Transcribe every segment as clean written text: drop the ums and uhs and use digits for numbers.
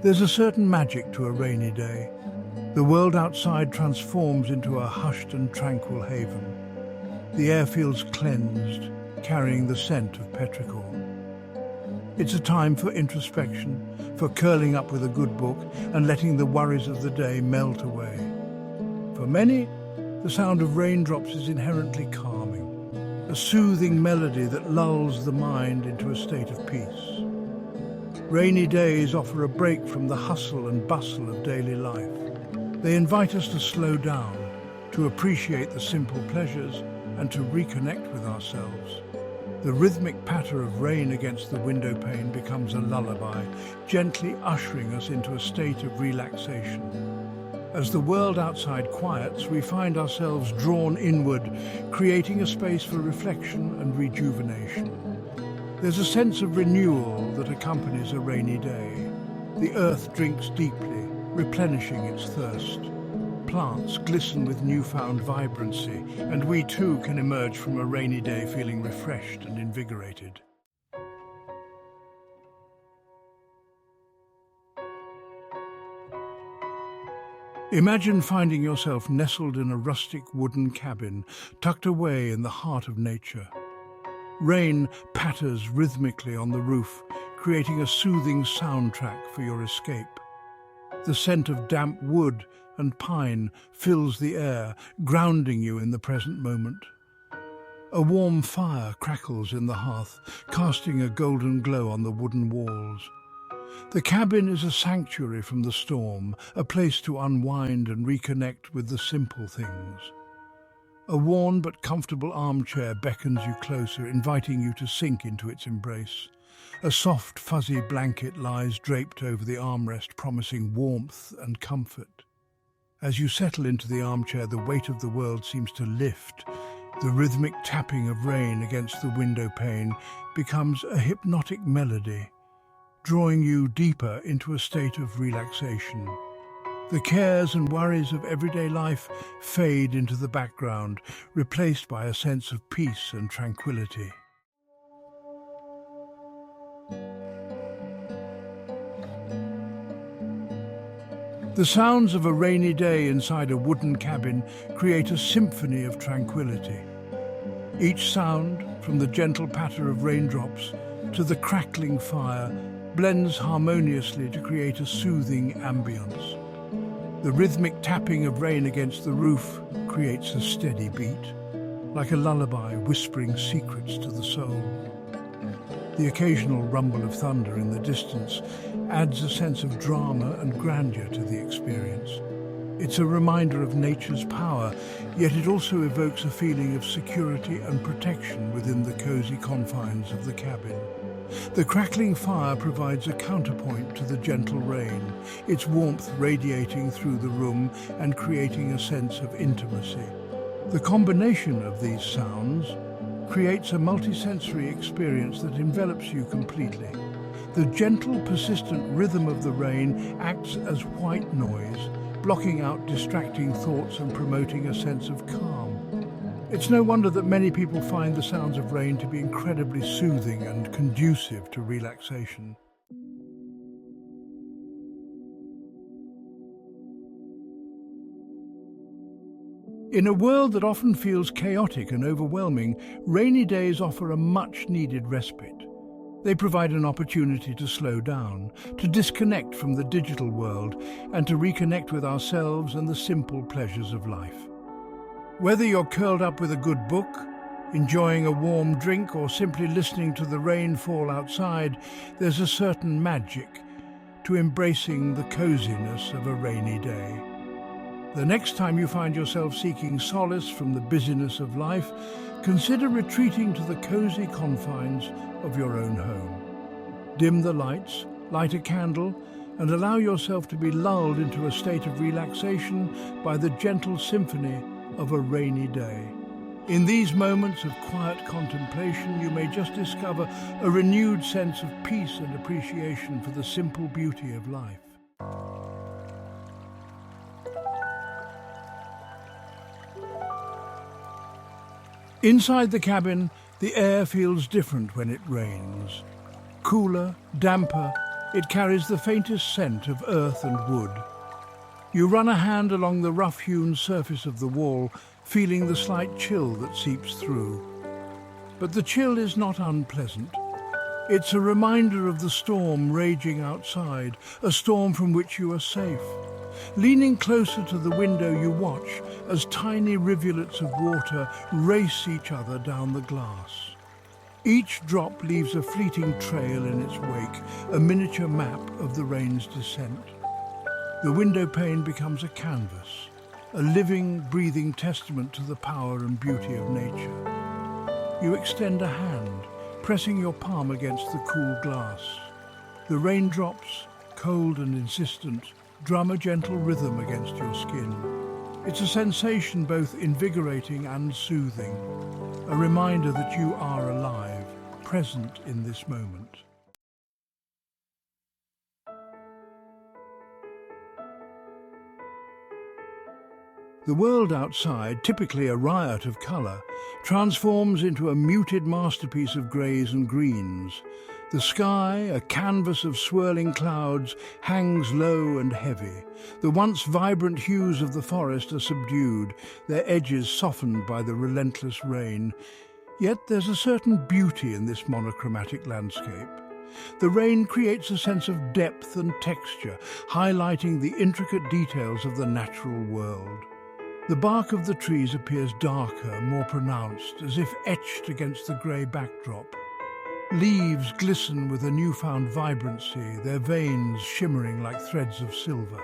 There's a certain magic to a rainy day. The world outside transforms into a hushed and tranquil haven. The air feels cleansed, carrying the scent of petrichor. It's a time for introspection, for curling up with a good book and letting the worries of the day melt away. For many, the sound of raindrops is inherently calming, a soothing melody that lulls the mind into a state of peace. Rainy days offer a break from the hustle and bustle of daily life. They invite us to slow down, to appreciate the simple pleasures, and to reconnect with ourselves. The rhythmic patter of rain against the window pane becomes a lullaby, gently ushering us into a state of relaxation. As the world outside quiets, we find ourselves drawn inward, creating a space for reflection and rejuvenation. There's a sense of renewal that accompanies a rainy day. The earth drinks deeply, replenishing its thirst. Plants glisten with newfound vibrancy, and we too can emerge from a rainy day feeling refreshed and invigorated. Imagine finding yourself nestled in a rustic wooden cabin, tucked away in the heart of nature. Rain patters rhythmically on the roof, creating a soothing soundtrack for your escape. The scent of damp wood and pine fills the air, grounding you in the present moment. A warm fire crackles in the hearth, casting a golden glow on the wooden walls. The cabin is a sanctuary from the storm, a place to unwind and reconnect with the simple things. A worn but comfortable armchair beckons you closer, inviting you to sink into its embrace. A soft, fuzzy blanket lies draped over the armrest, promising warmth and comfort. As you settle into the armchair, the weight of the world seems to lift. The rhythmic tapping of rain against the window pane becomes a hypnotic melody, drawing you deeper into a state of relaxation. The cares and worries of everyday life fade into the background, replaced by a sense of peace and tranquility. The sounds of a rainy day inside a wooden cabin create a symphony of tranquility. Each sound, from the gentle patter of raindrops to the crackling fire, blends harmoniously to create a soothing ambience. The rhythmic tapping of rain against the roof creates a steady beat, like a lullaby whispering secrets to the soul. The occasional rumble of thunder in the distance adds a sense of drama and grandeur to the experience. It's a reminder of nature's power, yet it also evokes a feeling of security and protection within the cozy confines of the cabin. The crackling fire provides a counterpoint to the gentle rain, its warmth radiating through the room and creating a sense of intimacy. The combination of these sounds creates a multisensory experience that envelops you completely. The gentle, persistent rhythm of the rain acts as white noise, blocking out distracting thoughts and promoting a sense of calm. It's no wonder that many people find the sounds of rain to be incredibly soothing and conducive to relaxation. In a world that often feels chaotic and overwhelming, rainy days offer a much-needed respite. They provide an opportunity to slow down, to disconnect from the digital world, and to reconnect with ourselves and the simple pleasures of life. Whether you're curled up with a good book, enjoying a warm drink, or simply listening to the rain fall outside, there's a certain magic to embracing the coziness of a rainy day. The next time you find yourself seeking solace from the busyness of life, consider retreating to the cozy confines of your own home. Dim the lights, light a candle, and allow yourself to be lulled into a state of relaxation by the gentle symphony of a rainy day. In these moments of quiet contemplation, you may just discover a renewed sense of peace and appreciation for the simple beauty of life. Inside the cabin, the air feels different when it rains. Cooler, damper, It carries the faintest scent of earth and wood. You run a hand along the rough-hewn surface of the wall, feeling the slight chill that seeps through. But the chill is not unpleasant. It's a reminder of the storm raging outside, a storm from which you are safe. Leaning closer to the window, you watch as tiny rivulets of water race each other down the glass. Each drop leaves a fleeting trail in its wake, a miniature map of the rain's descent. The window pane becomes a canvas, a living, breathing testament to the power and beauty of nature. You extend a hand, pressing your palm against the cool glass. The raindrops, cold and insistent, drum a gentle rhythm against your skin. It's a sensation both invigorating and soothing, a reminder that you are alive, present in this moment. The world outside, typically a riot of colour, transforms into a muted masterpiece of greys and greens. The sky, a canvas of swirling clouds, hangs low and heavy. The once vibrant hues of the forest are subdued, their edges softened by the relentless rain. Yet there's a certain beauty in this monochromatic landscape. The rain creates a sense of depth and texture, highlighting the intricate details of the natural world. The bark of the trees appears darker, more pronounced, as if etched against the grey backdrop. Leaves glisten with a newfound vibrancy, their veins shimmering like threads of silver.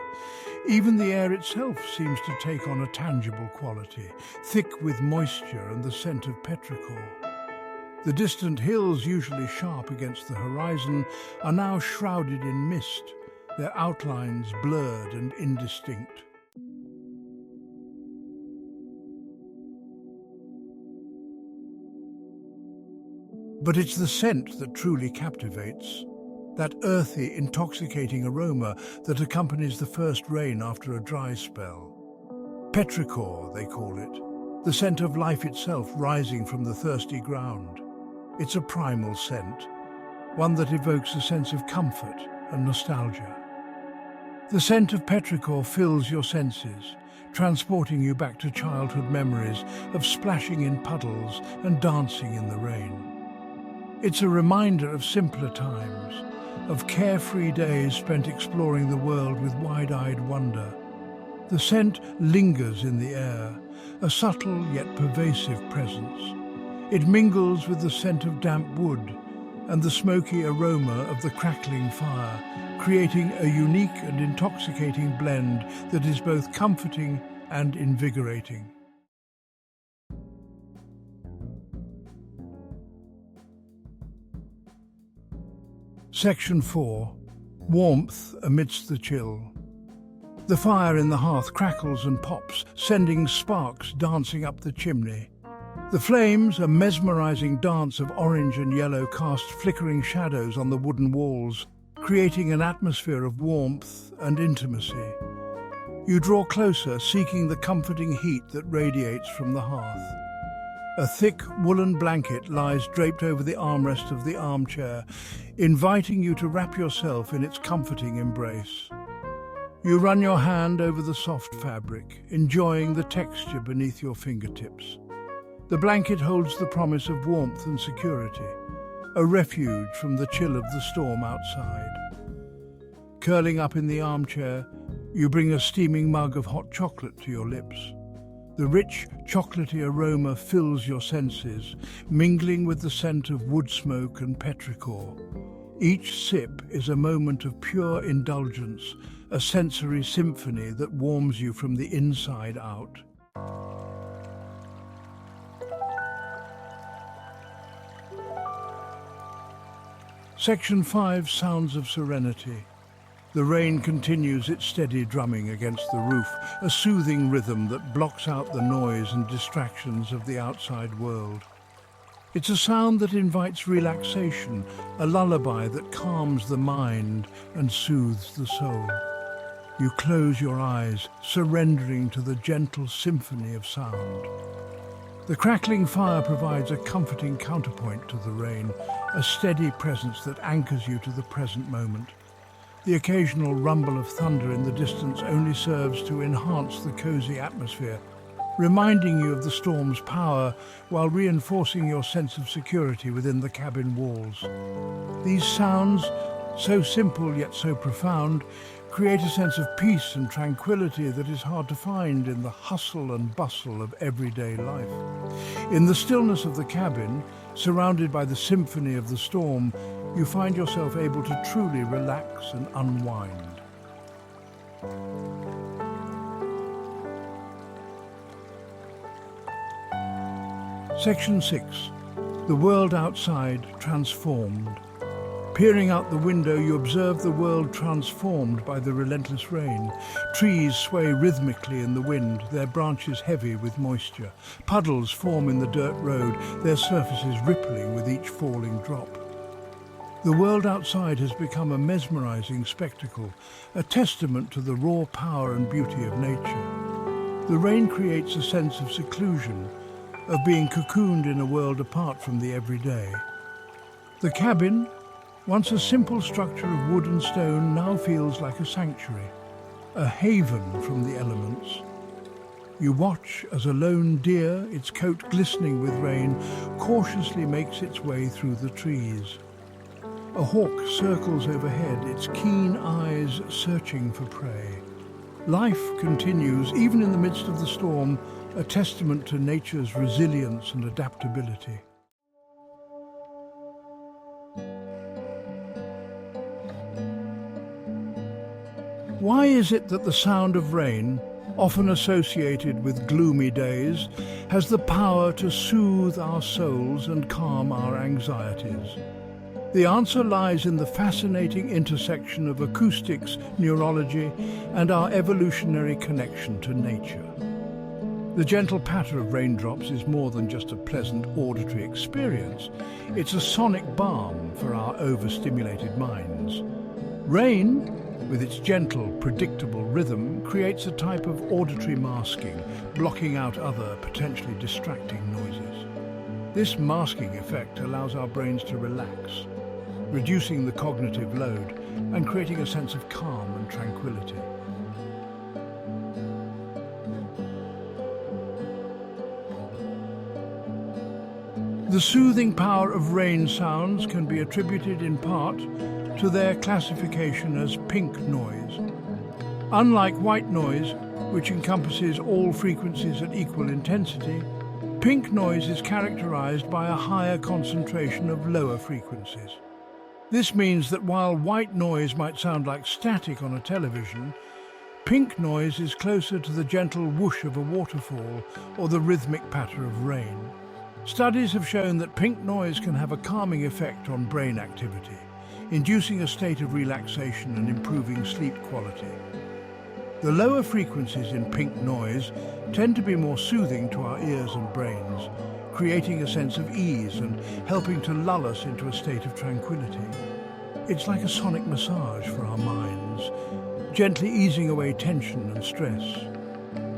Even the air itself seems to take on a tangible quality, thick with moisture and the scent of petrichor. The distant hills, usually sharp against the horizon, are now shrouded in mist, their outlines blurred and indistinct. But it's the scent that truly captivates, that earthy, intoxicating aroma that accompanies the first rain after a dry spell. Petrichor, they call it, the scent of life itself rising from the thirsty ground. It's a primal scent, one that evokes a sense of comfort and nostalgia. The scent of petrichor fills your senses, transporting you back to childhood memories of splashing in puddles and dancing in the rain. It's a reminder of simpler times, of carefree days spent exploring the world with wide-eyed wonder. The scent lingers in the air, a subtle yet pervasive presence. It mingles with the scent of damp wood and the smoky aroma of the crackling fire, creating a unique and intoxicating blend that is both comforting and invigorating. Section 4. Warmth amidst the chill. The fire in the hearth crackles and pops, sending sparks dancing up the chimney. The flames, a mesmerizing dance of orange and yellow, cast flickering shadows on the wooden walls, creating an atmosphere of warmth and intimacy. You draw closer, seeking the comforting heat that radiates from the hearth. A thick woolen blanket lies draped over the armrest of the armchair, inviting you to wrap yourself in its comforting embrace. You run your hand over the soft fabric, enjoying the texture beneath your fingertips. The blanket holds the promise of warmth and security, a refuge from the chill of the storm outside. Curling up in the armchair, you bring a steaming mug of hot chocolate to your lips. The rich, chocolatey aroma fills your senses, mingling with the scent of wood smoke and petrichor. Each sip is a moment of pure indulgence, a sensory symphony that warms you from the inside out. Section 5. Sounds of Serenity. The rain continues its steady drumming against the roof, a soothing rhythm that blocks out the noise and distractions of the outside world. It's a sound that invites relaxation, a lullaby that calms the mind and soothes the soul. You close your eyes, surrendering to the gentle symphony of sound. The crackling fire provides a comforting counterpoint to the rain, a steady presence that anchors you to the present moment. The occasional rumble of thunder in the distance only serves to enhance the cozy atmosphere, reminding you of the storm's power while reinforcing your sense of security within the cabin walls. These sounds, so simple yet so profound, create a sense of peace and tranquility that is hard to find in the hustle and bustle of everyday life. In the stillness of the cabin, surrounded by the symphony of the storm, you find yourself able to truly relax and unwind. Section 6. The world outside transformed. Peering out the window, you observe the world transformed by the relentless rain. Trees sway rhythmically in the wind, their branches heavy with moisture. Puddles form in the dirt road, their surfaces rippling with each falling drop. The world outside has become a mesmerizing spectacle, a testament to the raw power and beauty of nature. The rain creates a sense of seclusion, of being cocooned in a world apart from the everyday. The cabin, once a simple structure of wood and stone, now feels like a sanctuary, a haven from the elements. You watch as a lone deer, its coat glistening with rain, cautiously makes its way through the trees. A hawk circles overhead, its keen eyes searching for prey. Life continues, even in the midst of the storm, a testament to nature's resilience and adaptability. Why is it that the sound of rain, often associated with gloomy days, has the power to soothe our souls and calm our anxieties? The answer lies in the fascinating intersection of acoustics, neurology, and our evolutionary connection to nature. The gentle patter of raindrops is more than just a pleasant auditory experience. It's a sonic balm for our overstimulated minds. Rain, with its gentle, predictable rhythm, creates a type of auditory masking, blocking out other, potentially distracting noises. This masking effect allows our brains to relax, reducing the cognitive load and creating a sense of calm and tranquility. The soothing power of rain sounds can be attributed in part to their classification as pink noise. Unlike white noise, which encompasses all frequencies at equal intensity, pink noise is characterized by a higher concentration of lower frequencies. This means that while white noise might sound like static on a television, pink noise is closer to the gentle whoosh of a waterfall or the rhythmic patter of rain. Studies have shown that pink noise can have a calming effect on brain activity, inducing a state of relaxation and improving sleep quality. The lower frequencies in pink noise tend to be more soothing to our ears and brains, creating a sense of ease and helping to lull us into a state of tranquility. It's like a sonic massage for our minds, gently easing away tension and stress.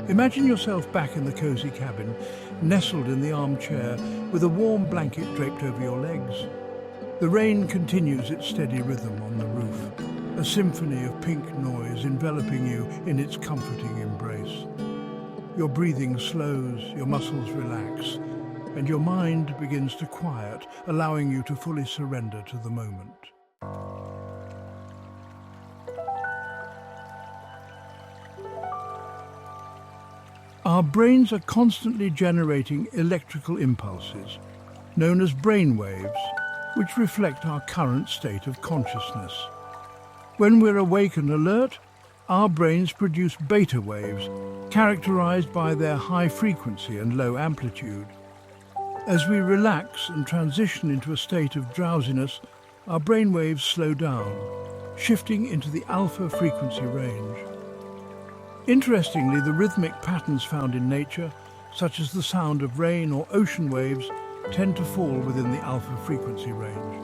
Imagine yourself back in the cozy cabin, nestled in the armchair with a warm blanket draped over your legs. The rain continues its steady rhythm on the roof, a symphony of pink noise enveloping you in its comforting embrace. Your breathing slows, your muscles relax, and your mind begins to quiet, allowing you to fully surrender to the moment. Our brains are constantly generating electrical impulses, known as brain waves, which reflect our current state of consciousness. When we're awake and alert, our brains produce beta waves, characterized by their high frequency and low amplitude. As we relax and transition into a state of drowsiness, our brain waves slow down, shifting into the alpha frequency range. Interestingly, the rhythmic patterns found in nature, such as the sound of rain or ocean waves, tend to fall within the alpha frequency range.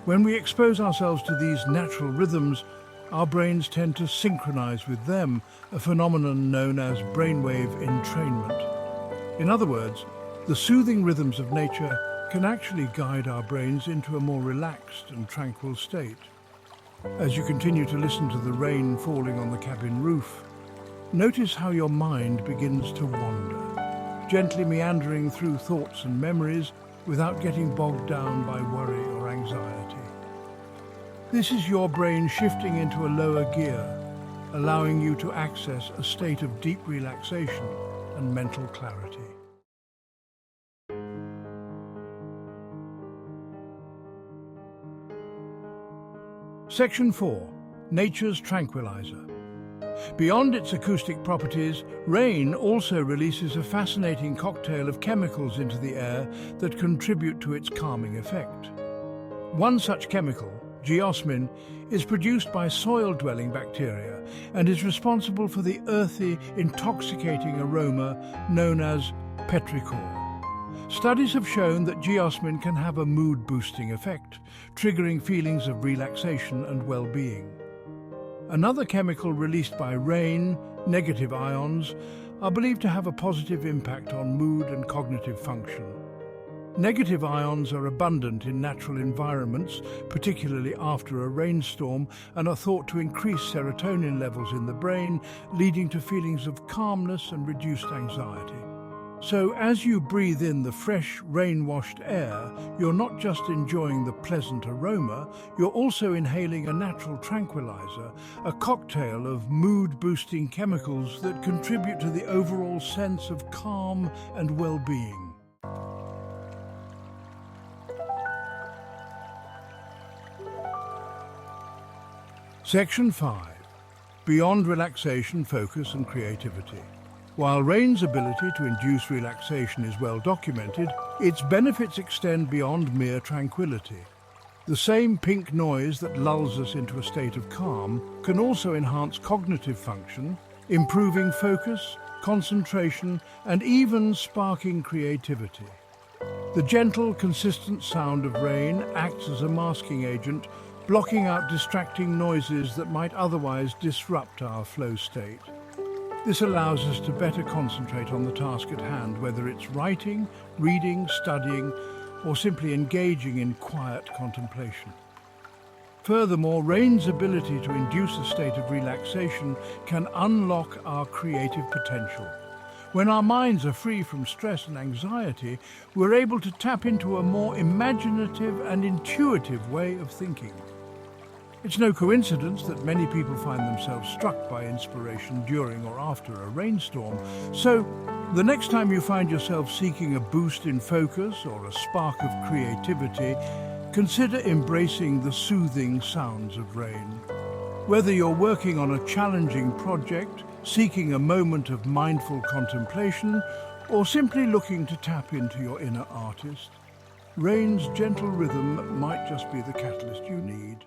When we expose ourselves to these natural rhythms, our brains tend to synchronize with them, a phenomenon known as brainwave entrainment. In other words, the soothing rhythms of nature can actually guide our brains into a more relaxed and tranquil state. As you continue to listen to the rain falling on the cabin roof, notice how your mind begins to wander, gently meandering through thoughts and memories without getting bogged down by worry or anxiety. This is your brain shifting into a lower gear, allowing you to access a state of deep relaxation and mental clarity. Section 4. Nature's Tranquilizer. Beyond its acoustic properties, rain also releases a fascinating cocktail of chemicals into the air that contribute to its calming effect. One such chemical, geosmin, is produced by soil-dwelling bacteria and is responsible for the earthy, intoxicating aroma known as petrichor. Studies have shown that geosmin can have a mood-boosting effect, triggering feelings of relaxation and well-being. Another chemical released by rain, negative ions, are believed to have a positive impact on mood and cognitive function. Negative ions are abundant in natural environments, particularly after a rainstorm, and are thought to increase serotonin levels in the brain, leading to feelings of calmness and reduced anxiety. So as you breathe in the fresh, rain-washed air, you're not just enjoying the pleasant aroma, you're also inhaling a natural tranquilizer, a cocktail of mood-boosting chemicals that contribute to the overall sense of calm and well-being. Section 5. Beyond relaxation, focus and creativity. While rain's ability to induce relaxation is well documented, its benefits extend beyond mere tranquility. The same pink noise that lulls us into a state of calm can also enhance cognitive function, improving focus, concentration, and even sparking creativity. The gentle, consistent sound of rain acts as a masking agent, blocking out distracting noises that might otherwise disrupt our flow state. This allows us to better concentrate on the task at hand, whether it's writing, reading, studying, or simply engaging in quiet contemplation. Furthermore, rain's ability to induce a state of relaxation can unlock our creative potential. When our minds are free from stress and anxiety, we're able to tap into a more imaginative and intuitive way of thinking. It's no coincidence that many people find themselves struck by inspiration during or after a rainstorm. So, the next time you find yourself seeking a boost in focus or a spark of creativity, consider embracing the soothing sounds of rain. Whether you're working on a challenging project, seeking a moment of mindful contemplation, or simply looking to tap into your inner artist, rain's gentle rhythm might just be the catalyst you need.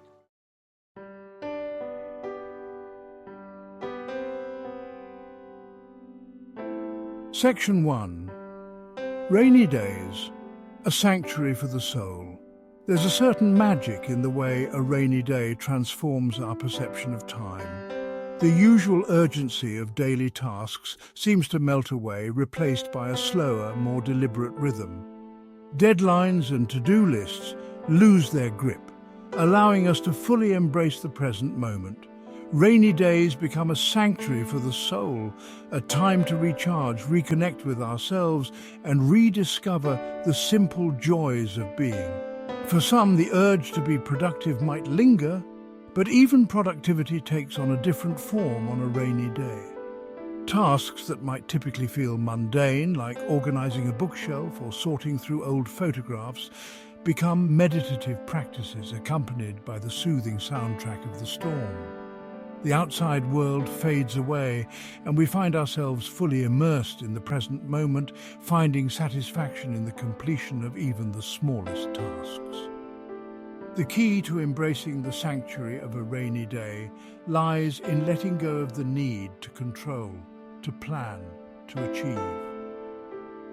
Section 1. Rainy days, a sanctuary for the soul. There's a certain magic in the way a rainy day transforms our perception of time. The usual urgency of daily tasks seems to melt away, replaced by a slower, more deliberate rhythm. Deadlines and to-do lists lose their grip, allowing us to fully embrace the present moment. Rainy days become a sanctuary for the soul, a time to recharge, reconnect with ourselves, and rediscover the simple joys of being. For some, the urge to be productive might linger, but even productivity takes on a different form on a rainy day. Tasks that might typically feel mundane, like organizing a bookshelf or sorting through old photographs, become meditative practices accompanied by the soothing soundtrack of the storm. The outside world fades away, and we find ourselves fully immersed in the present moment, finding satisfaction in the completion of even the smallest tasks. The key to embracing the sanctuary of a rainy day lies in letting go of the need to control, to plan, to achieve.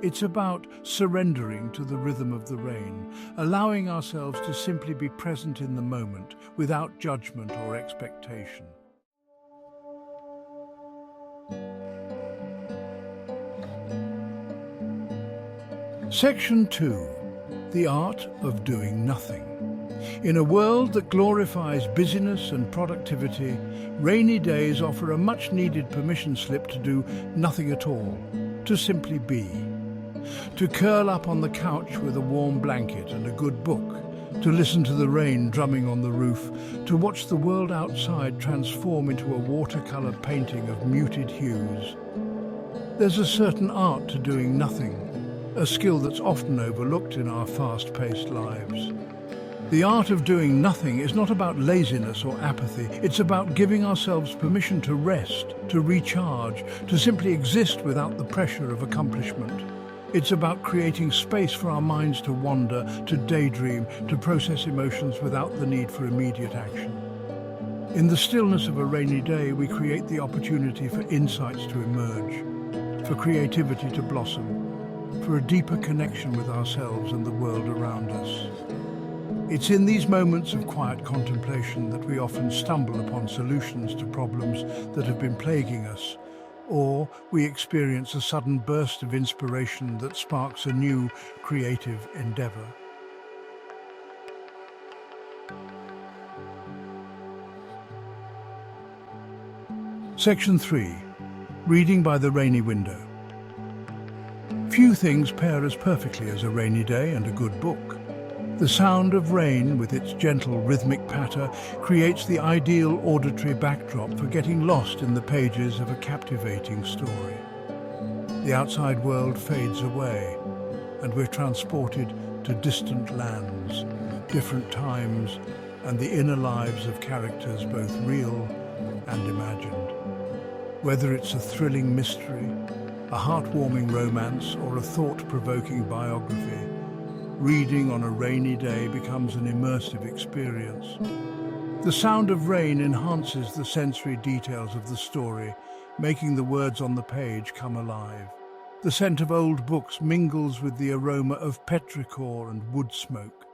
It's about surrendering to the rhythm of the rain, allowing ourselves to simply be present in the moment without judgment or expectation. Section 2. The Art of Doing Nothing. In a world that glorifies busyness and productivity, rainy days offer a much-needed permission slip to do nothing at all, to simply be. To curl up on the couch with a warm blanket and a good book, to listen to the rain drumming on the roof, to watch the world outside transform into a watercolor painting of muted hues. There's a certain art to doing nothing, a skill that's often overlooked in our fast-paced lives. The art of doing nothing is not about laziness or apathy. It's about giving ourselves permission to rest, to recharge, to simply exist without the pressure of accomplishment. It's about creating space for our minds to wander, to daydream, to process emotions without the need for immediate action. In the stillness of a rainy day, we create the opportunity for insights to emerge, for creativity to blossom, for a deeper connection with ourselves and the world around us. It's in these moments of quiet contemplation that we often stumble upon solutions to problems that have been plaguing us, or we experience a sudden burst of inspiration that sparks a new creative endeavor. Section 3. Reading by the rainy window. Few things pair as perfectly as a rainy day and a good book. The sound of rain, with its gentle rhythmic patter, creates the ideal auditory backdrop for getting lost in the pages of a captivating story. The outside world fades away, and we're transported to distant lands, different times, and the inner lives of characters both real and imagined. Whether it's a thrilling mystery, a heartwarming romance, or a thought-provoking biography, reading on a rainy day becomes an immersive experience. The sound of rain enhances the sensory details of the story, making the words on the page come alive. The scent of old books mingles with the aroma of petrichor and wood smoke,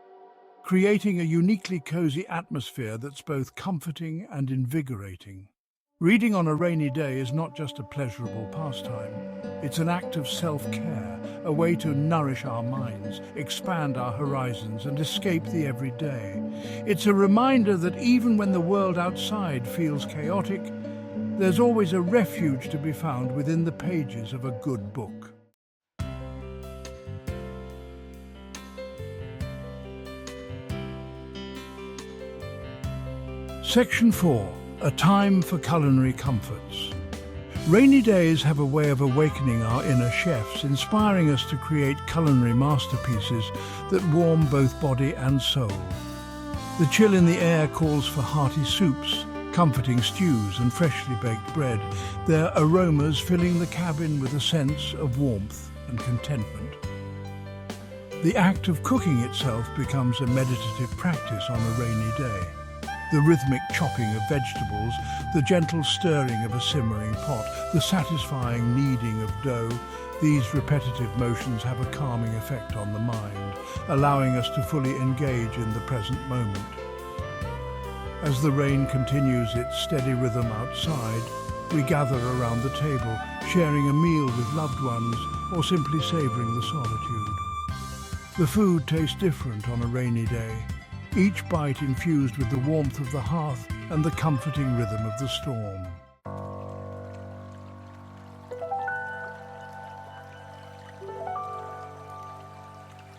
creating a uniquely cozy atmosphere that's both comforting and invigorating. Reading on a rainy day is not just a pleasurable pastime. It's an act of self-care, a way to nourish our minds, expand our horizons, and escape the everyday. It's a reminder that even when the world outside feels chaotic, there's always a refuge to be found within the pages of a good book. Section 4. A time for culinary comforts. Rainy days have a way of awakening our inner chefs, inspiring us to create culinary masterpieces that warm both body and soul. The chill in the air calls for hearty soups, comforting stews and freshly baked bread, their aromas filling the cabin with a sense of warmth and contentment. The act of cooking itself becomes a meditative practice on a rainy day. The rhythmic chopping of vegetables, the gentle stirring of a simmering pot, the satisfying kneading of dough, these repetitive motions have a calming effect on the mind, allowing us to fully engage in the present moment. As the rain continues its steady rhythm outside, we gather around the table, sharing a meal with loved ones or simply savoring the solitude. The food tastes different on a rainy day, each bite infused with the warmth of the hearth and the comforting rhythm of the storm.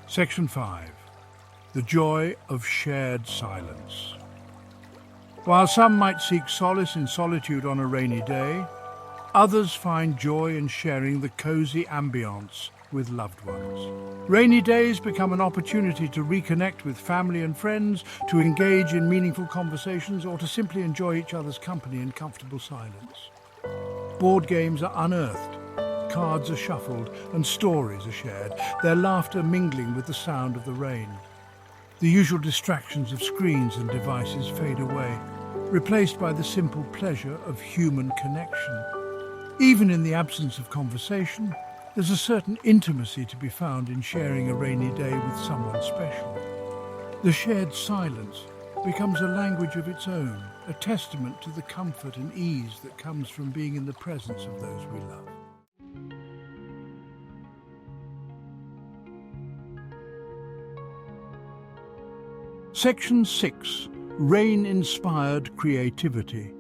Section 5. The joy of shared silence. While some might seek solace in solitude on a rainy day, others find joy in sharing the cozy ambience with loved ones. Rainy days become an opportunity to reconnect with family and friends, to engage in meaningful conversations, or to simply enjoy each other's company in comfortable silence. Board games are unearthed, cards are shuffled, and stories are shared, their laughter mingling with the sound of the rain. The usual distractions of screens and devices fade away, replaced by the simple pleasure of human connection. Even in the absence of conversation, there's a certain intimacy to be found in sharing a rainy day with someone special. The shared silence becomes a language of its own, a testament to the comfort and ease that comes from being in the presence of those we love. Section 6. Rain-inspired creativity.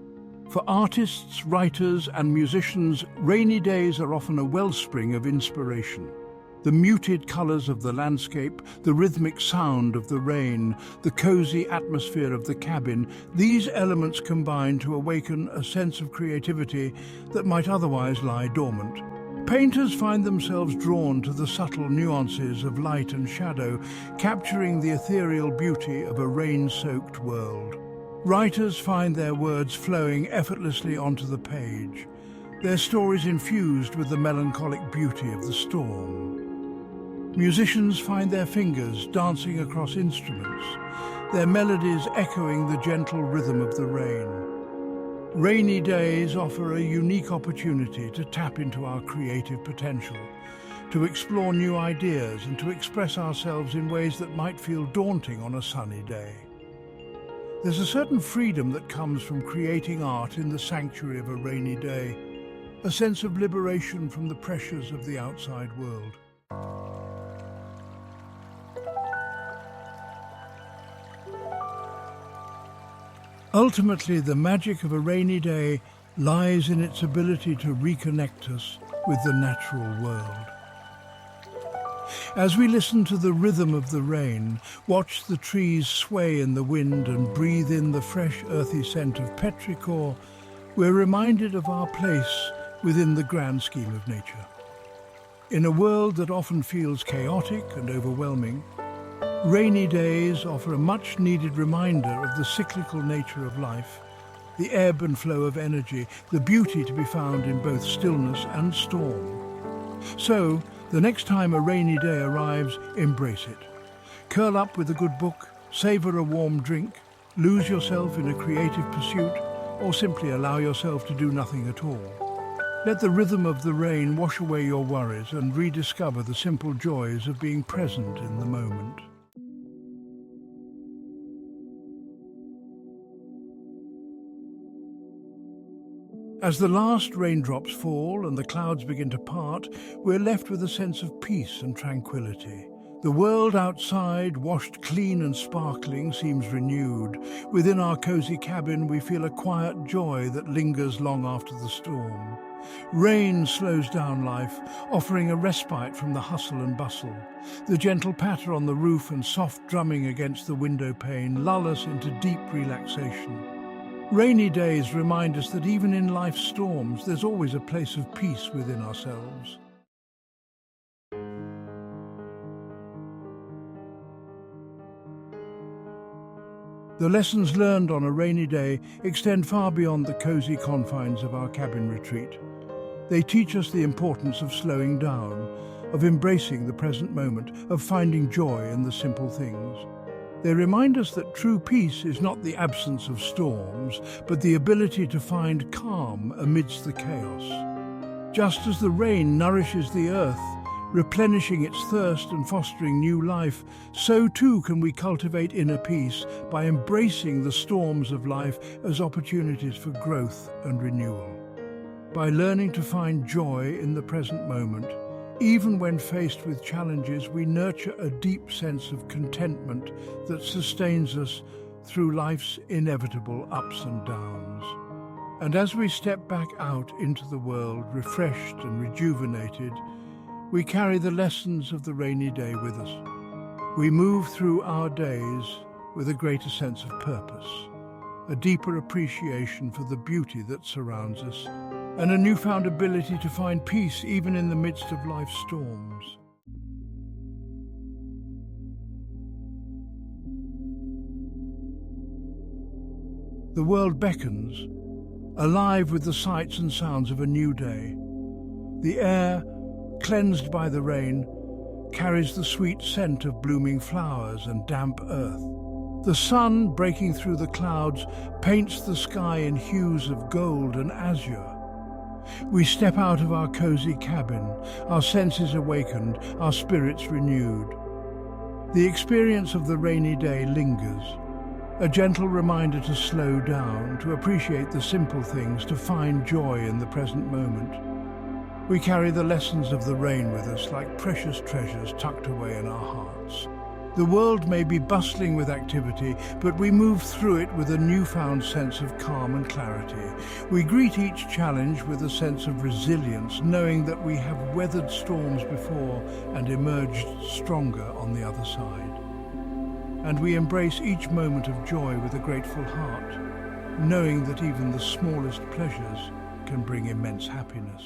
For artists, writers and musicians, rainy days are often a wellspring of inspiration. The muted colours of the landscape, the rhythmic sound of the rain, the cosy atmosphere of the cabin, these elements combine to awaken a sense of creativity that might otherwise lie dormant. Painters find themselves drawn to the subtle nuances of light and shadow, capturing the ethereal beauty of a rain-soaked world. Writers find their words flowing effortlessly onto the page, their stories infused with the melancholic beauty of the storm. Musicians find their fingers dancing across instruments, their melodies echoing the gentle rhythm of the rain. Rainy days offer a unique opportunity to tap into our creative potential, to explore new ideas and to express ourselves in ways that might feel daunting on a sunny day. There's a certain freedom that comes from creating art in the sanctuary of a rainy day, a sense of liberation from the pressures of the outside world. Ultimately, the magic of a rainy day lies in its ability to reconnect us with the natural world. As we listen to the rhythm of the rain, watch the trees sway in the wind and breathe in the fresh earthy scent of petrichor, we're reminded of our place within the grand scheme of nature. In a world that often feels chaotic and overwhelming, rainy days offer a much-needed reminder of the cyclical nature of life, the ebb and flow of energy, the beauty to be found in both stillness and storm. So, the next time a rainy day arrives, embrace it. Curl up with a good book, savor a warm drink, lose yourself in a creative pursuit, or simply allow yourself to do nothing at all. Let the rhythm of the rain wash away your worries and rediscover the simple joys of being present in the moment. As the last raindrops fall and the clouds begin to part, we're left with a sense of peace and tranquility. The world outside, washed clean and sparkling, seems renewed. Within our cozy cabin, we feel a quiet joy that lingers long after the storm. Rain slows down life, offering a respite from the hustle and bustle. The gentle patter on the roof and soft drumming against the window pane lull us into deep relaxation. Rainy days remind us that even in life's storms, there's always a place of peace within ourselves. The lessons learned on a rainy day extend far beyond the cozy confines of our cabin retreat. They teach us the importance of slowing down, of embracing the present moment, of finding joy in the simple things. They remind us that true peace is not the absence of storms, but the ability to find calm amidst the chaos. Just as the rain nourishes the earth, replenishing its thirst and fostering new life, so too can we cultivate inner peace by embracing the storms of life as opportunities for growth and renewal. By learning to find joy in the present moment, even when faced with challenges, we nurture a deep sense of contentment that sustains us through life's inevitable ups and downs. And as we step back out into the world, refreshed and rejuvenated, we carry the lessons of the rainy day with us. We move through our days with a greater sense of purpose, a deeper appreciation for the beauty that surrounds us, and a newfound ability to find peace even in the midst of life's storms. The world beckons, alive with the sights and sounds of a new day. The air, cleansed by the rain, carries the sweet scent of blooming flowers and damp earth. The sun, breaking through the clouds, paints the sky in hues of gold and azure. We step out of our cozy cabin, our senses awakened, our spirits renewed. The experience of the rainy day lingers, a gentle reminder to slow down, to appreciate the simple things, to find joy in the present moment. We carry the lessons of the rain with us like precious treasures tucked away in our hearts. The world may be bustling with activity, but we move through it with a newfound sense of calm and clarity. We greet each challenge with a sense of resilience, knowing that we have weathered storms before and emerged stronger on the other side. And we embrace each moment of joy with a grateful heart, knowing that even the smallest pleasures can bring immense happiness.